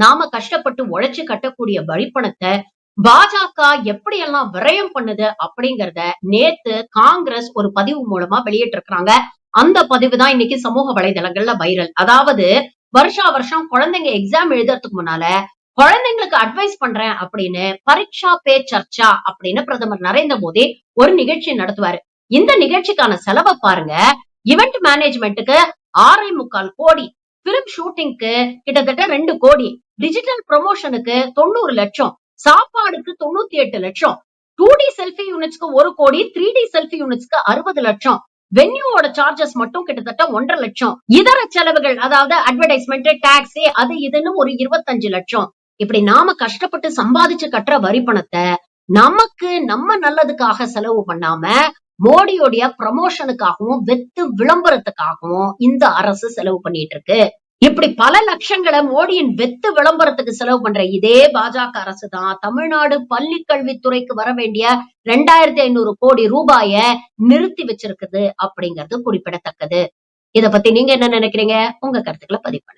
நாம கஷ்டப்பட்டு உழைச்சு கட்டக்கூடிய வரிப்பணத்தை பாஜக எப்படியெல்லாம் விரயம் பண்ணுது அப்படிங்கறத நேத்து காங்கிரஸ் ஒரு பதிவு மூலமா வெளியிட்டு இருக்காங்க. அந்த பதிவு தான் இன்னைக்கு சமூக வலைதளங்கள்ல வைரல். அதாவது வருஷா வருஷம் குழந்தைங்க எக்ஸாம் எழுதுறதுக்கு முன்னால குழந்தைங்களுக்கு அட்வைஸ் பண்றேன் அப்படின்னு பரீட்சா பே சர்ச்சா அப்படின்னு பிரதமர் நரேந்திர மோடி ஒரு நிகழ்ச்சி நடத்துவாரு. இந்த நிகழ்ச்சிக்கான செலவை பாருங்க. இவெண்ட் மேனேஜ்மெண்ட்டுக்கு 6.25 கோடி, பிலிம் ஷூட்டிங்க்கு கிட்டத்தட்ட 2 கோடி, டிஜிட்டல் ப்ரமோஷனுக்கு 90 லட்சம், சாப்பாடுக்கு 98 லட்சம், 2டி செல்ஃபி யூனிட்ஸ்க்கு 1 கோடி, 3டி செல்ஃபி யூனிட்ஸ்க்கு 60 லட்சம், வென்யூவோட சார்ஜஸ் மட்டும் கிட்டத்தட்ட 1.5 லட்சம், இதர செலவுகள் அதாவது அட்வர்டைஸ்மெண்ட், டாக்ஸி அது இதுன்னு ஒரு 25 லட்சம். இப்படி நாம கஷ்டப்பட்டு சம்பாதிச்சு கட்டுற வரி பணத்தை நமக்கு நம்ம நல்லதுக்காக செலவு பண்ணாம மோடியோடைய ப்ரமோஷனுக்காகவும் வெத்து விளம்பரத்துக்காகவும் இந்த அரசு செலவு பண்ணிட்டு இருக்கு. இப்படி பல லட்சங்களை மோடியின் வெத்து விளம்பரத்துக்கு செலவு பண்ற இதே பாஜக அரசு தான் தமிழ்நாடு பள்ளி கல்வித்துறைக்கு வர வேண்டிய 2500 கோடி ரூபாய நிறுத்தி வச்சிருக்குது அப்படிங்கிறது குறிப்பிடத்தக்கது. இத பத்தி நீங்க என்ன நினைக்கிறீங்க? உங்க கருத்துக்களை பதிவு பண்ணுங்க.